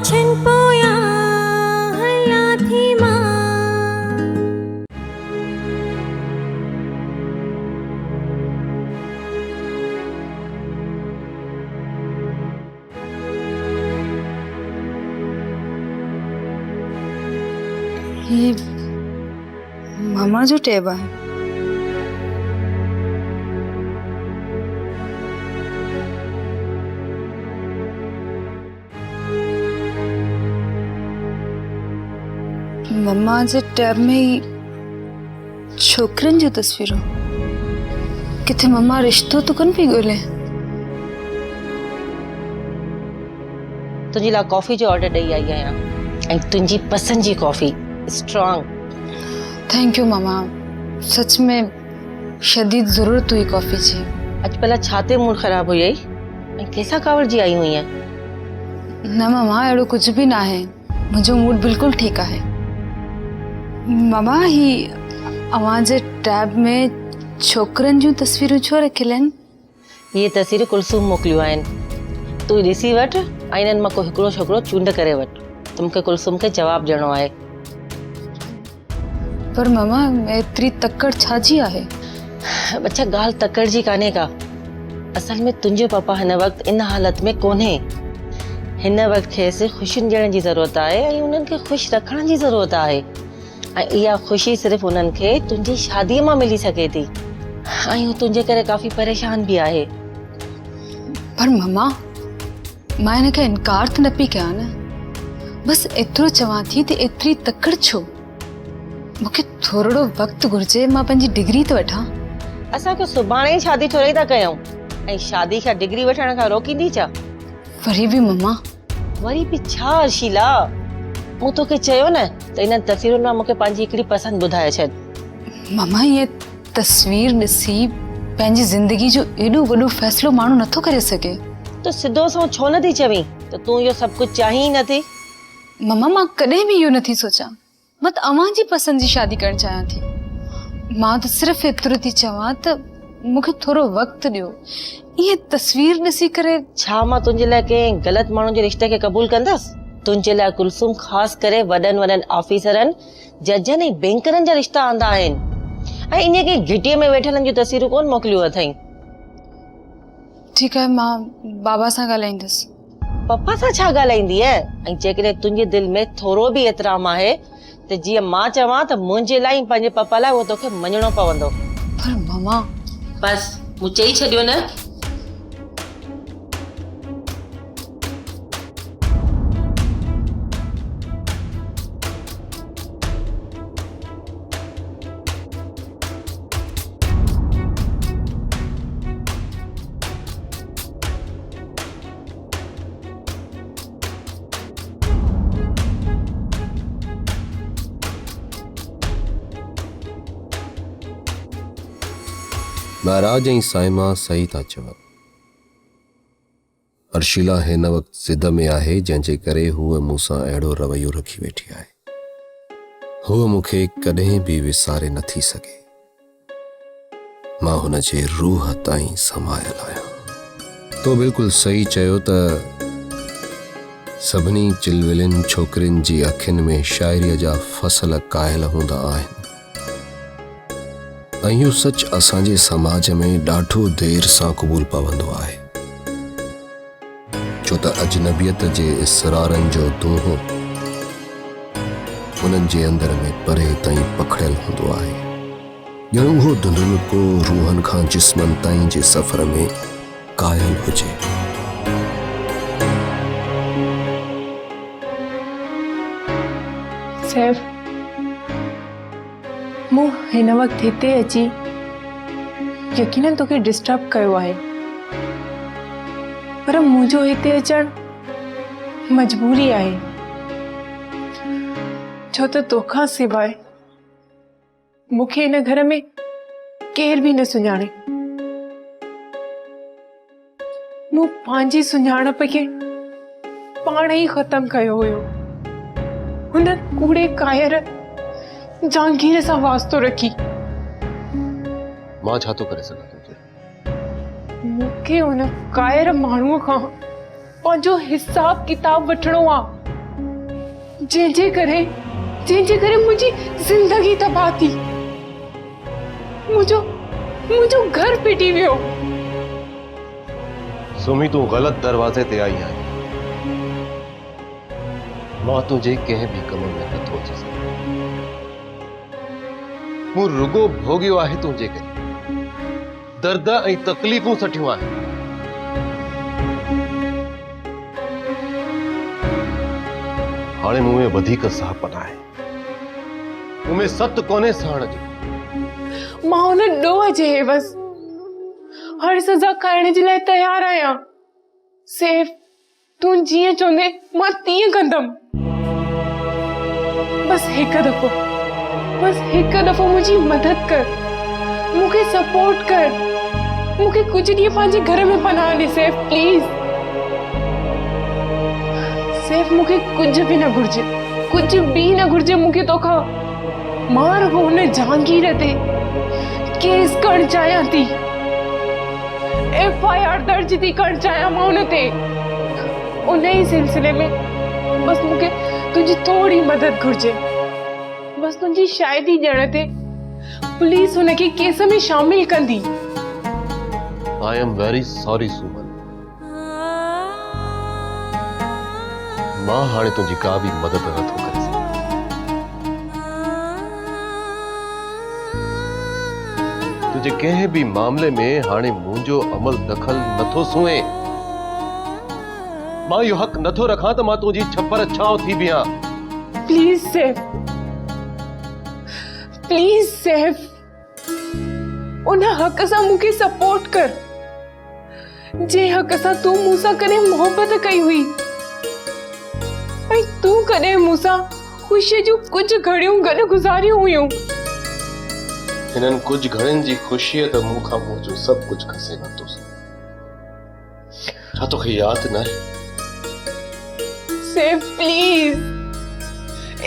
छन पोया हला थी मां। ये मामा जो टेब आहे मम्मा जे टैब में ही छोकरन जो तस्वीरों किथे मम्मा रिश्तो तो कन पई ॻोल्हे। तुझे ला कॉफी जो ऑर्डर दई आई आहियां ऐं तुझी पसंद जी कॉफी स्ट्रॉन्ग। थैंक यू मामा, सच में शदीद जरूरत हुई कॉफी जी। अज पहला छाते मूड खराब हुई ऐं कैसा कावड़ जी आई हुई है? न मामा अड़ो कुछ भी ना है, मुझे मूड बिल्कुल ठीक है। मामा ही आवाज टैब में छोकरन जो तस्वीरों छो रखिलन? ये तस्वीर कुलसूम मोकलियो आइन, तू ॾिसी वठ आइनन मां को हिकड़ो छोकरो चूंड करे वठ, तुमके कुलसूम के जवाब ॾियणो आहे। पर मामा एतरी तकड़ छाजी आहे? बच्चा गाल तकड़ जी काने का, असल में तुंहिंजो पापा हिन वक्त इन हालत में कोन्हे। हिन वक्त खेसि खुशियुनि ॾियण जी ज़रूरत आहे ऐं उन्हनि खे ख़ुशि रखण जी ज़रूरत आहे ऐं इहा ख़ुशी सिर्फ़ उन्हनि खे तुंहिंजी शादीअ मां मिली सघे थी ऐं हू तुंहिंजे करे काफ़ी परेशान भी आहे। पर मामा मां हिन खे इनकार त न पई कयां न, बस एतिरो चवां थी त एतिरी तकड़ छो? मूंखे थोरो वक्त घुर्जे, मां पंहिंजी डिग्री त वठां। असांखे सुभाणे ई शादी थोरी था कयूं ऐं शादी खां डिग्री वठण खां रोकींदी छा? वरी भी मामा, वरी भी छा अर्शीला, मूं तोखे चयो न त इन तस्वीरुनि मां मूंखे पंहिंजी हिकिड़ी पसंद ॿुधाए छॾ। मामा ये तस्वीर ॾिसी पंहिंजी ज़िंदगी जो एॾो वॾो फ़ैसिलो माण्हू नथो करे सघे। तो सिधो सो छो नथी चवीं त तूं इहो सभु कुझु चाहीं ई नथी? मामा मां कॾहिं भी इहो नथी सोचां, मां त अवां जी पसंद जी शादी करणु चाहियां थी। मां त सिर्फ़ एतिरो थी चवां त मूंखे थोरो वक्त ॾियो। ये तस्वीर ॾिसी करे छा मां तुंहिंजे लाइ कंहिं ग़लति माण्हू जे रिश्ते खे क़बूल कंदसि? तुंहिंजे लाइ कुलसूम ख़ासि करे वॾनि वॾनि ऑफिसरनि, जजनि ऐं बैंकरनि जा रिश्ता आंदा आहिनि ऐं इन खे घिटीअ में वेठलनि जूं तस्वीरूं कोन मोकिलियूं अथई। ठीकु आहे, मां बाबा सां ॻाल्हाईंदसि। पप्पा सां छा ॻाल्हाईंदी है? ऐं जेकॾहिं तुंहिंजे दिलि में थोरो बि एतिराम आहे त जीअं मां चवां त मुंहिंजे लाइ पंहिंजे पप्पा लाइ उहो तोखे मञणो पवंदो। पर मामा बस मूं चई छॾियो न। महाराज ऐं साइमा सही था चवनि। अर्शिला हिन वक्त ज़िद में आहे जंहिंजे करे हूअ मूंसां अहिड़ो रवैयो रखी वेठी आहे। हूअ मूंखे कॾहिं भी विसारे नथी सघे। मां हुन जे रूह ताईं समायल आहियां। तो बिल्कुलु सही चयो त सभिनी चिलविलिन छोकिरियुनि जी अखियुनि में शाइरीअ जा फसल कायल हूंदा आहिनि ऐं इहो सच असांजे समाज में ॾाढो देर सां क़बूल पवंदो आहे, छो त अजनबियत जे इसरारनि जो दूंहों उन्हनि जे अंदर में परे ताईं पखड़ियल हूंदो आहे, ॼणु उहो धुंधलको रूहनि खां जिस्मनि ताईं जे सफ़र में कायल हुजे। सैफ, मूं हिन वक्त हिते अची यकीनन तोखे डिस्टर्ब कयो आहे, पर मुंहिंजो हिते अचण मजबूरी आहे, छो त तोखां सिवाय मूंखे हिन घर में केर भी न सुञाणे। मूं पंहिंजी सुञाणप खे पाण ई ख़त्म कयो हुयो। हुन कूड़े कायर जहांगीर सां वास्तो रखी। मां छा थो करे सघां तुंहिंजे? मूंखे हुन कायर माण्हूअ खां पंहिंजो हिसाब किताब वठणो आहे। जंहिंजे करे मुंहिंजी ज़िंदगी तबाह थी। मुंहिंजो घर पिटी वियो। सुमी तू गलत दरवाजे ते आई है। मां तुझे कंहिं भी कम में नथो अची सघां। मूं रुगो भोगियो आहे तुंहिंजे करे, दर्द ऐं तकलीफ़ूं सठियूं आहिनि। हाणे मूं में वधीक साहपन आहे, मूं में सत कोने सहण जो। मां हुन ॾोह जे बस हर सज़ा खाइण जे लाइ तयार आहियां। सैफ, तूं जीअं चवंदे मां तीअं कंदमि। बस हिकु दफ़ो मुंहिंजी मदद कर, मूंखे सपोर्ट कर, मूंखे कुछ ॾींहं पंहिंजे घर में पनाह ॾे सैफ, प्लीज। सैफ, मूंखे कुछ भी न घुर्जे मूंखे तोखां। मां रुगो हुन जहांगीर ते केस करण चाहियां थी, FIR दर्ज थी करण चाहियां मां हुन ते। उन ही सिलसिले में बस मूंखे तुंहिंजी थोड़ी मदद घुर्जे। बस तुंहिंजी शायदि ॼण ते पुलिस हुनखे केस में शामिल कंदी। I am very sorry, Suman. मां हाणे तुंहिंजी का भी मदद नथो करे सघां। तुझे कंहिं भी मामले में हाणे मुंहिंजो अमल दखल नथो सुए। मां इहो हक़ नथो रखां त मां तुंहिंजी छपर छांव थी बीहां। प्लीज सैफ, उन हक़ सां मूंखे सपोर्ट कर, जे हक़ सां तूं मूंसां कॾहिं मोहबत कई हुई, ऐं तूं कॾहिं मूंसां ख़ुशीअ जूं कुछ घड़ियूं गॾु गुज़ारियूं हुयूं। हिननि कुछ घड़ियुनि जी ख़ुशीअ त मूं खां मुंहिंजो सभु कुछ खसे वरितोसीं। छा तोखे यादि न आहे? सैफ, प्लीज,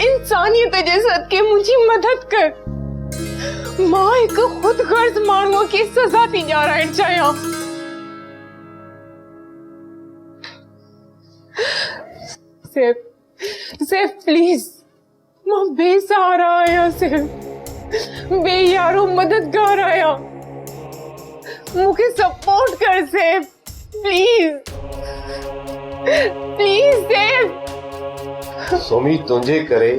इंसानियत जे सदके मुंहिंजी मदद कर। मां हिकु ख़ुदगर्ज़ माण्हूअ खे सज़ा थी ॾियाराइण चाहियां। सैफ, प्लीज, मां बेसहारा आहियां सैफ, बेयारो मददगार आहियां। मूंखे सपोर्ट कर सैफ, प्लीज सैफ। सोमी, तुंहिंजे करे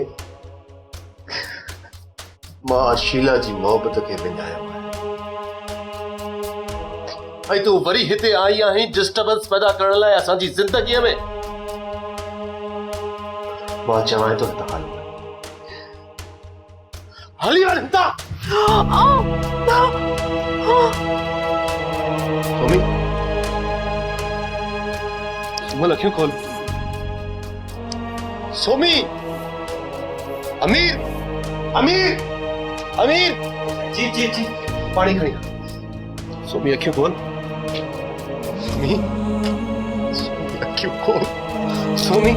मां शीला जी मोहबत खे विञायो आहे, ऐं तूं वरी हिते आई आहीं डिस्टर्बेंस पैदा करण लाइ असांजी ज़िंदगीअ में। मां चवां थो त हली वञ हितां। सोमी, सुमन, अखियूं खोल। सोमी, अमीर, जी, पानी खड़ी। सोमी, अखियों खोल। सोमी, अखियों खोल। सोमी,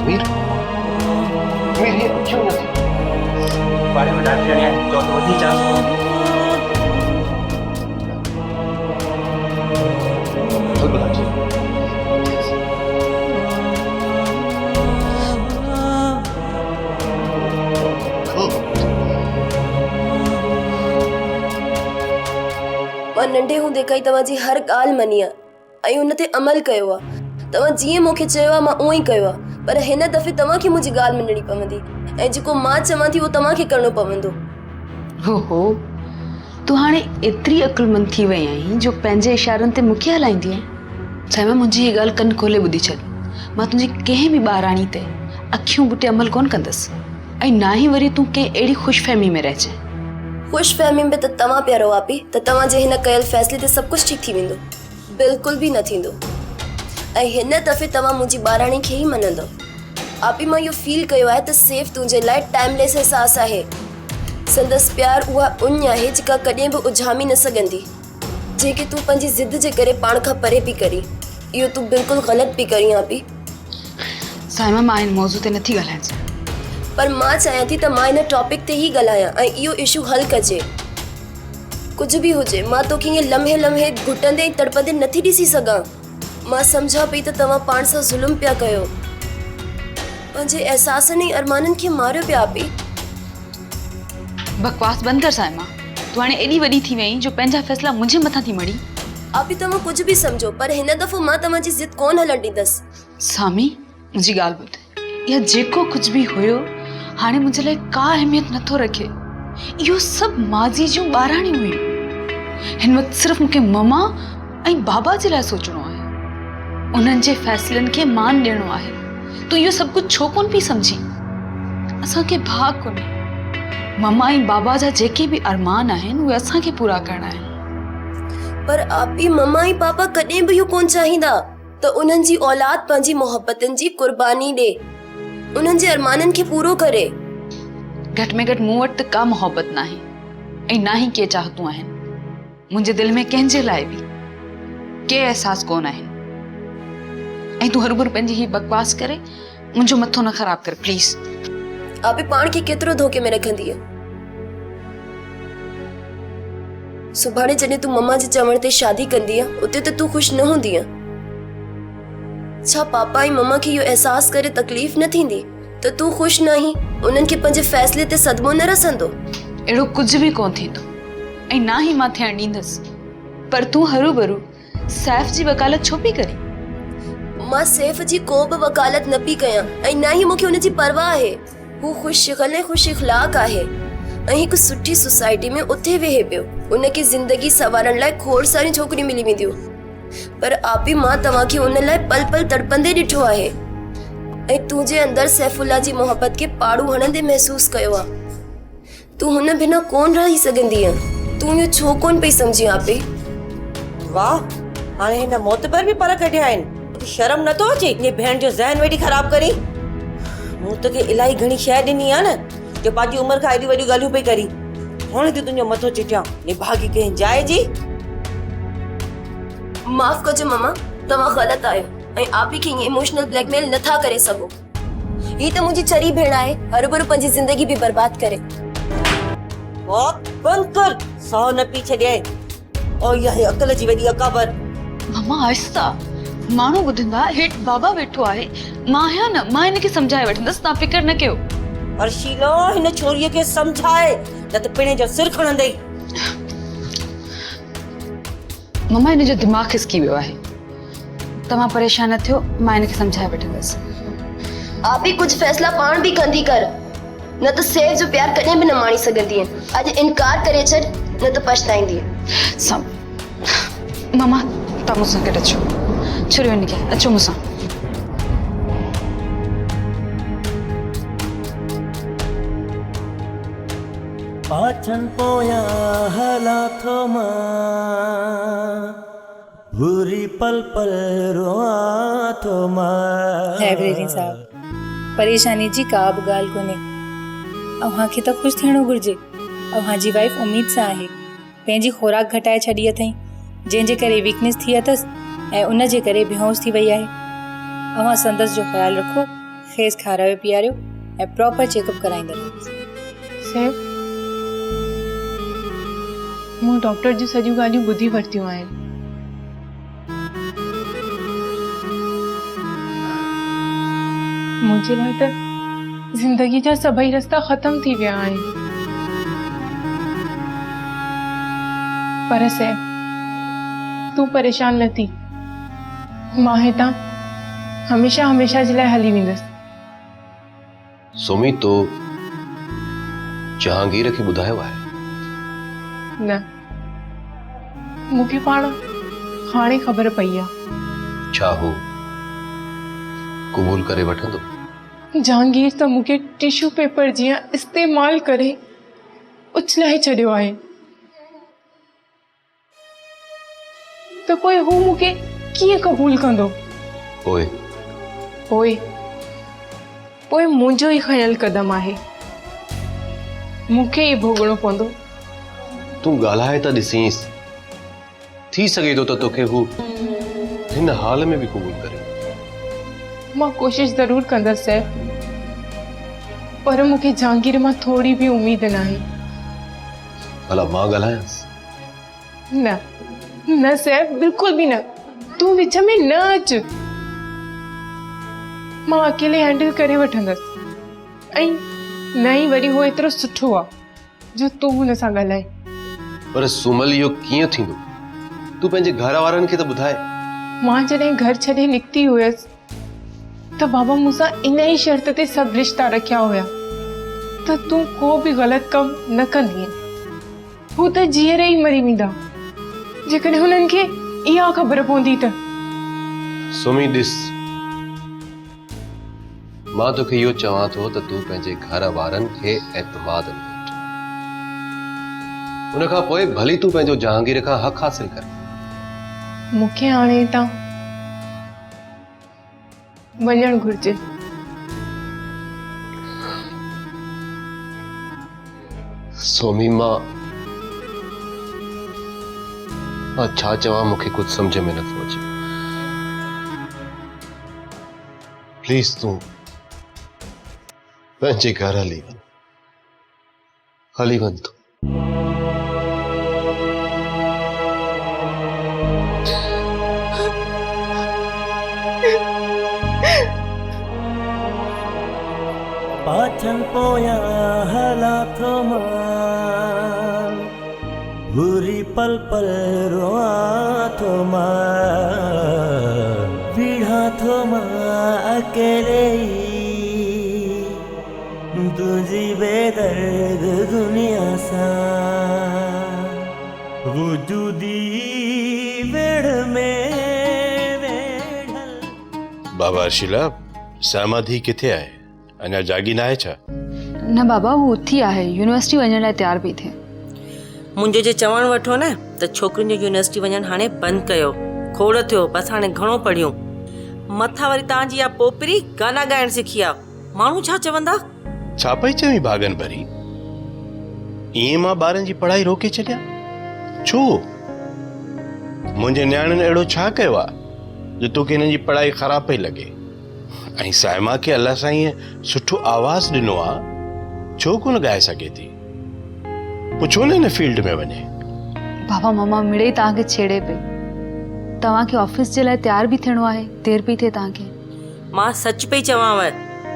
अमीर, ये अखियों नहीं। बारे में डॉक्टर ने जो नहीं चाह नंढे हूंदे खां ई तव्हांजी हर ॻाल्हि मनी आहे ऐं उन ते अमल कयो आहे। तव्हां जीअं मूंखे चयो आहे मां उहो ई कयो आहे, पर हिन दफ़े तव्हांखे मुंहिंजी ॻाल्हि मञणी पवंदी ऐं जेको मां चवां थी उहो तव्हांखे करणो पवंदो। हो तूं हाणे एतिरी अकुलमंद थी वई आहीं जो पंहिंजे इशारनि ते मूंखे हलाईंदी आहीं। साईमा, मुंहिंजी हीअ ॻाल्हि कन खोले ॿुधी छॾ। मां तुंहिंजी कंहिं बि ॿाराणी ते अखियूं बुटे अमल कोन कंदसि, ऐं ना ई वरी तूं कंहिं अहिड़ी ख़ुशफ़हमी में रहिजे। ख़ुशफ़हमी में त तव्हां पिया रहो आपी, त तव्हांजे हिन कयल फ़ैसिले ते सभु कुझु ठीक थी वेंदो। बिल्कुल भी न थींदो। ऐं हिन दफ़े तव्हां मुंहिंजी ॿाराणी खे ई मञंदो। आपी, मां इहो फील कयो आहे त सैफ तुंहिंजे लाइ टाइमलेस एहसास आहे। संदसि प्यार उहा उञ आहे जेका कॾहिं बि उझामी न सघंदी, जेके तूं पंहिंजी ज़िद जे करे पाण खां परे पई करी। इहो तूं बिल्कुलु ग़लति पई करी आपी। साईमा, मां हिन मौज़ू ते नथी ॻाल्हाइण चाहियां, पर मां चाहियां थी त मां हिन टॉपिक ते ई ॻाल्हायां ऐं इहो इशू हल कजे। कुछ भी हुजे, मां तोखे ईअं लम्हे घुटंदे ऐं तड़पंदे नथी ॾिसी सघां। मां सम्झा पई त तव्हां पाण सां ज़ुल्म पिया कयो, पंहिंजे एहसासनि ऐं अरमाननि खे मारियो पिया आपी। बकवास बंद कर साइमा। तू हाणे एडी वडी थी वई जो पंहिंजा फैसला मुझे मथा थी मड़ी। आपी तव्हां कुछ भी समझो, पर हिन दफ़ो मां तव्हांजी जिद कोन हलण ॾींदसि। सामी मुझी गाल ॿुध, या जेको कुछ भी हुयो हाणे मुझे लाइ का अहमियत नथो रखे। इहो सब माजी जूं ॿाराणियूं हुयूं। हिन वक्त सिर्फ मूंखे ममा ऐं बाबा जे लाइ सोचणो आहे, उन्हनि जे फैसलनि खे मान ॾियणो आहे। तू इहो सब कुछ छो कोन पई समझी? असांखे भाउ कोन्हे। ममा ऐं बाबा जा जेके भी अरमान आहिनि उहे असांखे पूरा करणा आहिनि। पर आपी ममा ऐं पापा कॾहिं बि इहो कोन चाहींदा त उन्हनि जी औलाद पंहिंजी मोहब्बतनि जी कुर्बानी ॾे, उन्हनि जे अरमाननि खे पूरो करे। घट में घट मूं वटि त का मोहब्बत न आहे ऐं ना ही के चाहतूं आहिनि। मुंहिंजे दिलि में कंहिंजे लाइ बि के एहसास कोन आहिनि। ऐं तूं हरूभरू पंहिंजी ही बकवास करे मुंहिंजो मथो न ख़राब कर प्लीज़। आपी पाण खे केतिरो धोखे में रखंदीअ? सुभाणे जॾहिं तूं ममा जे चवण ते शादी कंदीअ उते त तूं ख़ुशि न हूंदीअ। छा पापा ऐं ममा खे इहो एहसास करे तकलीफ़ न थींदी त तूं ख़ुशि न आहीं, उन्हनि खे पंहिंजे फ़ैसिले ते सदमो न रसंदो? अहिड़ो कुझु बि कोन थींदो ऐं ना ही मां थियण ॾींदसि। पर तूं हरूभरू सैफ जी वकालत छो पई करी? मां सैफ जी को बि वकालत न पई कयां ऐं ना ही मूंखे हुनजी परवाह आहे। हू ख़ुशशिकल ऐं ख़ुश इख़लाक़ आहे ऐं हिकु सुठी सोसाइटी में उथे वेहे पियो। उनखे ज़िंदगी सवारण लाइ खोड़ सारी छोकिरियूं मिली वेंदियूं, पर आपी मां तव्हांखे उन लाइ पल पल तड़पंदे ॾिठो आहे ऐं तुंहिंजे अंदरि सैफुल्ला जी मोहब्बत खे पाड़ू हणंदे महसूस कयो आहे। तूं हुन बिना कोन रही सघंदीअ। तूं इहो छो कोन पई सम्झी आपी? वाह, हाणे हिन मोतबर बि पर कढिया आहिनि। शर्म नथो अचे ईअं भेण जो ज़हन वेठी ख़राब करी? मूं तोखे इलाही घणी शइ ॾिनी आहे न जो पंहिंजी उमिरि खां एॾी वॾियूं ॻाल्हियूं पई करी। हाणे तूं तुंहिंजो मथो चिटियां निभागी कंहिं जाइ जी। माफ़ कजो ममा, तव्हां ग़लति आहियो ऐं आपी खे ईअं इमोशनल ब्लैकमेल नथा करे सघो। ही त मुंहिंजी चरी भेण आहे, हरूभरू पंहिंजी ज़िंदगी बि बर्बाद करे। बंद कर, सौ न पी छॾियां और इहा अकल जी वॾी अकाबर। ममा आहिस्ता, माण्हू ॿुधंदा। हेठि बाबा वेठो आहे, मां आहियां न, मां हिनखे सम्झाए वठंदसि, तव्हां फिकर न कयो। अर्शीलो, हिन छोरीअ खे सम्झाए न त पिणे जो सिर खणंदई। ममा हिनजो दिमाग़ खिसकी वियो आहे, तव्हां परेशान न थियो, मां हिनखे सम्झाए वठंदसि। आपी कुछ फैसला पाण भी कंदी कर, न त सैफ जो प्यार कॾहिं बि न माणी सघंदी है। अॼु इनकार करे छॾ, न त पछताईंदी। ममा तव्हां मूंसां गॾु अचो, छुरियो हिनखे, अचो मूंसां। पाचन पोया हला थो मां बुरी पल पल रोआ थो मां। लाइब्रेरी साहब, परेशानी जी का बि ॻाल्हि कोन्हे। अव्हांखे त ख़ुशि थियणो घुरिजे। अव्हांजी वाइफ उम्मीद सां आहे, पंहिंजी खोराक घटाए छॾी अथई, जंहिंजे करे वीकनेस थी अथसि ऐं उन जे करे बेहोश थी वई आहे। अव्हां संदसि जो ख़्यालु रखो, खेसि खारायो पीआरियो ऐं प्रॉपर चेकअप कराईंदा रहो। सैफ, मूं डॉक्टर जी सॼियूं ॻाल्हियूं ॿुधी वरितियूं आहिनि। मुंहिंजे लाइ त ज़िंदगी जा सभई रस्ता ख़तम थी विया आहिनि। पर सैफ, तूं परेशान न थी, मां हितां हमेशा हमेशा जे लाइ हली वेंदसि। सुमी तो जहांगीर खे ॿुधायो आहे? न, मूंखे पाण हाणे ख़बर पई आहे। छा हू क़बूल करे वठंदो? जहांगीर त मूंखे टिश्यू पेपर जीअं इस्तेमाल करे उछलाए छॾियो आहे, त पोइ हू मूंखे कीअं क़बूल कंदो? पोइ मुंहिंजो ई खयल क़दम आहे, मूंखे ई भोगणो पवंदो। तूं ॻाल्हाए त ॾिसीस, थी सघे थो त तोखे हू हिन हाल में बि क़बूल करे। मां कोशिश ज़रूर कंदसि सैफ, पर मूंखे जहांगीर मां थोड़ी भी उम्मीद न आहे। भला मां ॻाल्हायांसि? न न सैफ, बिल्कुल भी न। तू तू विच में न अच। मां अकेले हैंडल करे वठंदसि ऐं न ई वरी हो एतिरो सुठो आहे जो तूं हुन सां ॻाल्हाए। पर सुमल इहो कीअं थींदो? तूं पंहिंजे घर वारनि खे त ॿुधाए। मां जॾहिं घर छॾे निकिती हुयसि त बाबा मूंसां इन ई शर्त ते सभु रिश्ता रखिया हुया त तूं को बि ग़लति कमु न कंदीअ। हू त जीअर ई मरी वेंदा जेकॾहिं हुननि खे इहा ख़बर पवंदी त। सुमी ॾिस, मां तोखे इहो चवां थो त तूं पंहिंजे घर वारनि खे एतमाद में वठ। उन खां पोइ भली तूं पंहिंजो जहांगीर खां हक़ हासिल कर। मूंखे हाणे हितां वञणु घुर्जे। सोमी, मां छा चवां, मूंखे कुछ समझ में नथो अचे। प्लीज तूं पंहिंजे घर हली वञ, हली वञ तूं। पाचन पोया हला थो मां, बुरी पल पल रोआ थो मां, पीड़ा थो मां अकेले तुझी बेदर्द दुनिया सा, वजूदी वेड़ में वेढ़ल। बाबा अर्शिला, समाधि किथे आहे? अञा जागी न आहे छा? न बाबा, हू उथी आहे, यूनिवर्सिटी वञण लाइ तयार पई थिए। मुंहिंजो जे चवण वठो न त छोकिरियुनि जो यूनिवर्सिटी वञणु हाणे बंदि कयो, खोड़ थियो, बसि हाणे घणो पढ़ियूं। मथां वरी तव्हांजी इहा पोपरी गाना ॻाइणु सिखी आहे, माण्हू छा चवंदा? छा पई चवी भागन भरी? ईअं मां ॿारनि जी पढ़ाई रोके छॾियां? छो? मुंहिंजे न्याणियुनि अहिड़ो छा कयो आहे जो तोखे हिननि जी पढ़ाई ख़राब पई लॻे? ऐं साइमा खे अलाह साईं सुठो आवाज़ ॾिनो आहे, छो कोन ॻाए सघे थी? पुछो न हिन फील्ड में वञे। बाबा मम्मा मिड़े तव्हांखे छेड़े पई। तव्हांखे ऑफिस जे लाइ तयार बि थियणो आहे, देर पई थिए तव्हांखे। मां सच पई चवांव,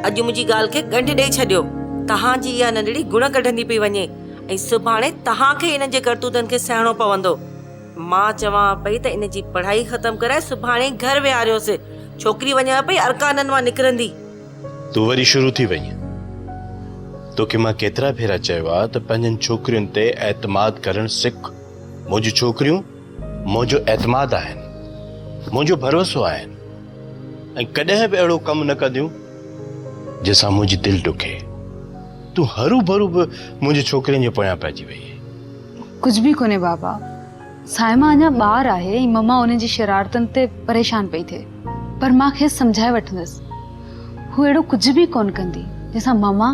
अॼु मुंहिंजी ॻाल्हि खे गंढ ॾेई छॾियो। तव्हांजी इहा नंढड़ी गुण कढंदी पई वञे ऐं सुभाणे तव्हांखे हिन जे करतूतनि खे सहणो पवंदो। मां चवां पई त इन जी पढ़ाई ख़तमु कराए सुभाणे घर विहारियोसि। छोकिरी वञे पई अरकाननि मां निकिरंदी। तूं वरी शुरू थी वई। तोखे मां केतिरा भेरा चयो आहे त पंहिंजनि छोकिरियुनि ते एतमाद करणु सिख। मुंहिंजूं छोकिरियूं मुंहिंजो एतमाद आहिनि, मुंहिंजो भरोसो आहिनि, ऐं कॾहिं बि अहिड़ो कमु न कंदियूं जंहिंसां मुंहिंजी दिलि ॾुखे। तूं हरू भरू बि मुंहिंजी छोकिरियुनि जे पोयां पइजी वई। कुझु बि कोन्हे बाबा, साइमा अञा ॿार आहे ऐं मम्मा उन जी शरारतनि ते परेशान पई थिए, पर मां खेसि सम्झाए वठंदसि। हू अहिड़ो कुझु बि कोन कंदी जंहिंसां मम्मा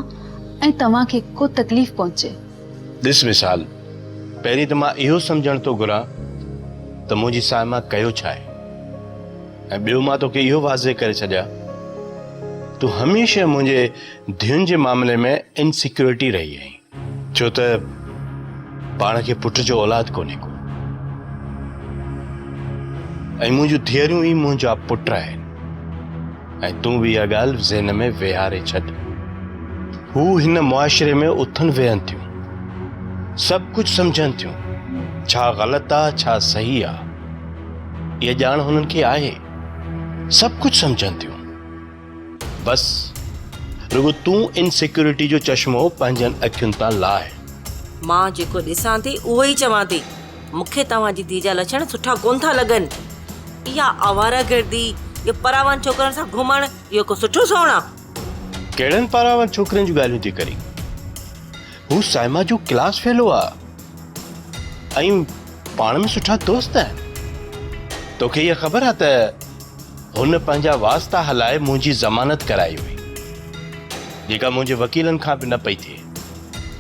ऐं तव्हांखे को तकलीफ़ पहुचे। ॾिस मिसाल, पहिरीं त मां इहो सम्झण थो घुरां त मुंहिंजी साइमा कयो छा आहे, ऐं ॿियो मां तोखे इहो वाज़े करे छॾियां, तूं हमेशह मुंहिंजे धीउनि जे मामले में इनसिक्योरिटी रही आहीं, छो त पाण खे पुट जो औलाद कोन्हे को, ऐं मुंहिंजूं धीअरूं ई मुंहिंजा पुट आहिनि। ऐं तूं बि इहा ॻाल्हि ज़हन में वेहारे छॾ। हू हिन मुआशिरे में उथनि वेहनि थियूं, सभु कुझु सम्झनि थियूं, छा ग़लति आहे छा सही आहे, इहा ॼाण हुननि खे आहे। सभु कुझु सम्झनि थियूं, बसि रुगो तूं इनसिक्योरिटी जो चश्मो पंहिंजनि अखियुनि तां लाहे। मां जेको ॾिसां थी उहो ई चवां थी। मूंखे तव्हांजी धीउ जा लक्षण सुठा कोन था लॻनि। इहा आवारागर्दी, इहो परावन छोकिरनि सां घुमणु, इहो को सुठो सोण आहे? कहिड़नि परावन छोकिरनि जूं ॻाल्हियूं थी करी? हू साइमा जो क्लास फेलो आहे ऐं पाण में सुठा दोस्त आहिनि। तोखे इहा ख़बर आहे त हुन पंहिंजा वास्ता हलाए मुंहिंजी ज़मानत कराई हुई, जेका मुंहिंजे वकीलनि खां बि न पई थिए,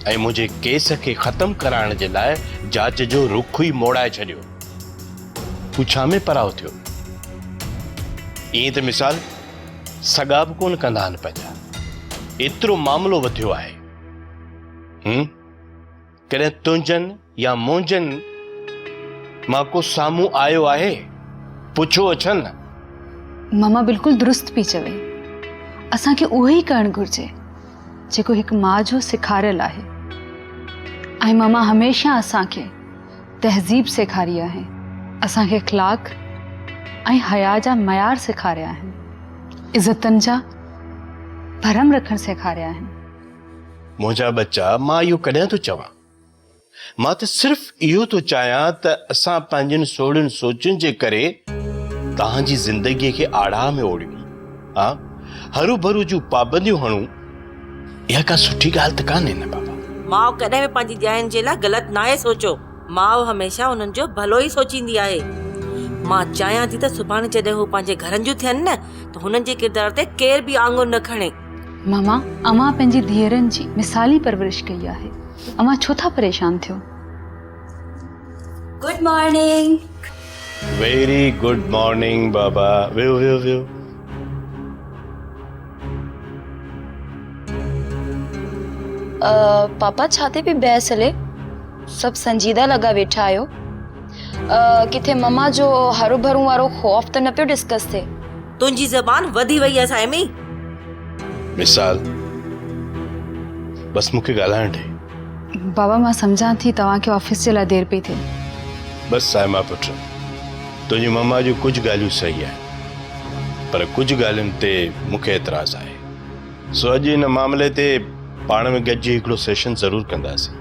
ऐं मुंहिंजे केस खे ख़तमु कराइण जे लाइ जाच जो रुख ई मोड़ाए छॾियो। हू छा में पराओ थियो? ईअं त मिसाल सगा बि कोन कंदा आहिनि पंहिंजा, एतिरो मामिलो वधियो आहे। कॾहिं तुंहिंजनि या मुंहिंजनि मां को साम्हूं आयो आहे पुछो अचनि न। मामा बिल्कुलु दुरुस्त पई चवे। असांखे उहो ई करणु घुरिजे जेको हिकु माउ जो सेखारियल आहे। ऐं मामा हमेशह असांखे तहज़ीब सेखारी आहे, असांखे अख़लाक़ ऐं हया जा मयार सेखारिया आहिनि, इज़तनि जा भरम रखणु सेखारिया आहिनि। मुंहिंजा बच्चा, मां इहो कॾहिं थो चवां? मां त सिर्फ़ु इहो थो चाहियां त असां पंहिंजनि सोड़ियुनि सोचुनि जे करे तव्हांजी ज़िंदगीअ खे आड़ा में ओड़ियूं। हा, हरू भरू जूं पाबंदियूं हणूं, इहा का सुठी ॻाल्हि त कान्हे न बाबा। माउ कॾहिं बि पंहिंजी ॼाइनि जे लाइ ग़लति नाहे सोचो। माउ हमेशह उन्हनि जो भलो ई सोचींदी आहे। मां चाहियां थी त सुभाणे जॾहिं हू पंहिंजे घरनि जूं थियनि न, त हुननि जे किरदार ते केर बि आङुर न खणे। मामा, अमां पंहिंजी धीअरनि जी मिसाली परवरिश कई आहे। अमां छो था परेशान थियो? Good morning. Very good morning बाबा। वियो वियो वियो। पापा छाते पे बहस हले? सब संजीदा लगा वेठा आयो। किथे मम्मा जो हरू भरू वारो खौफ त न पियो डिस्कस थे? तुंहिंजी ज़बान वधी वई आहे साइमी। मिसाल बस मूंखे ॻाल्हाइण ॾे। बाबा, मां सम्झां थी तव्हांखे ऑफिस जे लाइ देरि पई थिए। बस साइमा पुट, तुंहिंजी मम्मा जूं कुझु ॻाल्हियूं सही आहिनि, पर कुझु ॻाल्हियुनि ते मूंखे एतिराज़ आहे। सो अॼु हिन मामले ते पाण में गॾिजी हिकिड़ो सेशन ज़रूरु कंदासीं।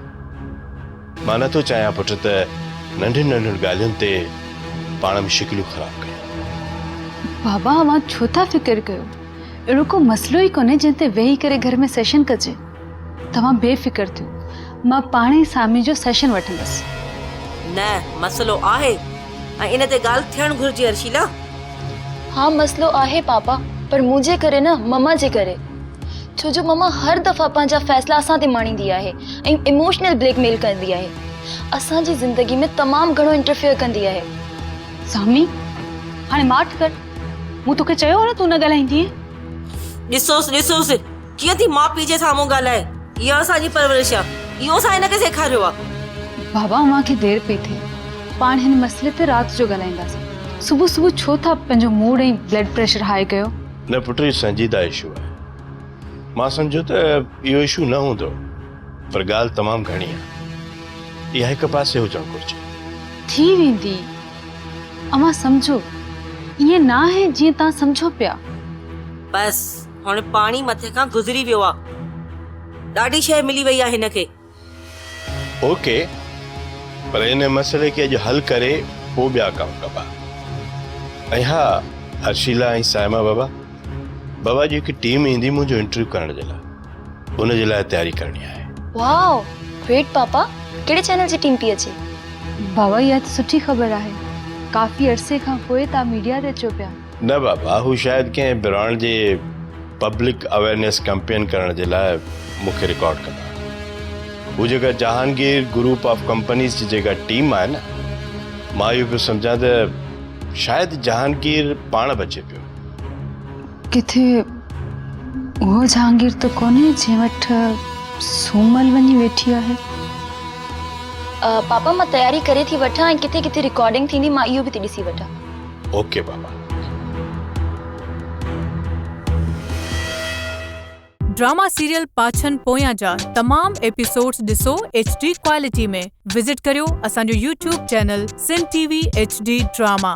मां नथो चाहियां पुट त नंढियुनि नंढियुनि ॻाल्हियुनि ते पाण में शिकिलियूं ख़राबु कयूं। बाबा, मां छो था फिक्र कयो? अहिड़ो को मसइलो ई कोन्हे जंहिं ते वेही करे घर में सेशन कजे। तव्हां बेफ़िक्र थियो, मां पाणे ई सामी जो सेशन वठंदसि। न, मसलो आहे ऐं इन ते ॻाल्हि थियणु घुरिजे अर्शिला। हाँ, मसलो आहे पापा, पर मुझे करे न, मम्मा जे करे। छो जो मम्मा हर दफ़ा पंहिंजा फ़ैसला असां ते माणींदी आहे ऐं इमोशनल ब्लैकमेल कंदी आहे। असांजी ज़िंदगी में तमामु घणो इंटरफेयर कंदी आहे। सामी, हाणे माठ कर। मूं तोखे चयो हो न तूं न ॻाल्हाईंदीअं। ॾिसोसि कीअं थी माउ पीउ जे साम्हूं ॻाल्हाए। इहा असांजी परवरिश आहे, इहो असां हिनखे सेखारियो आहे। बाबा, मूंखे देरि पई थिए। पाण हिन मसइले ते राति जो ॻाल्हाईंदासीं। सुबुह सुबुह छो था पंहिंजो मूड ऐं ब्लड प्रेशर हाई कयो? न पुट, इहो संजीदा इशू आहे। मां सम्झो त इहो इशू न हूंदो, पर ॻाल्हि तमामु घणी आहे। इहा हिकु पासे हुजणु घुरिजे। थी वेंदी। अमां सम्झो, ईअं न आहे जीअं तव्हां सम्झो पिया। बस हाणे पाणी मथे खां गुज़री वियो आहे। ॾाढी शइ मिली वई आहे हिनखे। ओके, पर इन मसइले खे अॼु हल करे पोइ ॿिया कम कबा। ऐं हा, अर्शिला ऐं साइमा बाबा जी हिकु टीम ईंदी मुंहिंजो इंटरव्यू करण जे लाइ। उन जे लाइ तयारी करणी आहे। वाओ, ग्रेट पापा। कहिड़े चैनल जी टीम पई अचे? बाबा, इहा त सुठी ख़बर आहे। काफ़ी अरसे खां पोइ तव्हां मीडिया ते अचो पिया। न बाबा, हू शायदि कंहिं ब्रांड जे पब्लिक अवेयरनेस कैंपेन करण जे लाइ मूंखे रिकॉर्ड कंदा। हू जेका जहांगीर ग्रुप ऑफ कंपनीज़ जी जेका टीम आहे न, मां इहो पियो सम्झां त शायदि जहांगीर पाण बचे पियो। किथे उहो जहांगीर त कोन्हे जंहिं वटि सूमल वञी वेठी आहे? पापा, मां तयारी करे थी वठां ऐं किथे किथे रिकॉर्डिंग थींदी, मां इहो बि थी ॾिसी वठां। ओके बाबा। ड्रामा सीरियल पाछन पोयां जा तमाम एपिसोड्स ॾिसो HD क्वालिटी में। विजिट करियो असांजो YouTube चैनल सिन TV HD ड्रामा।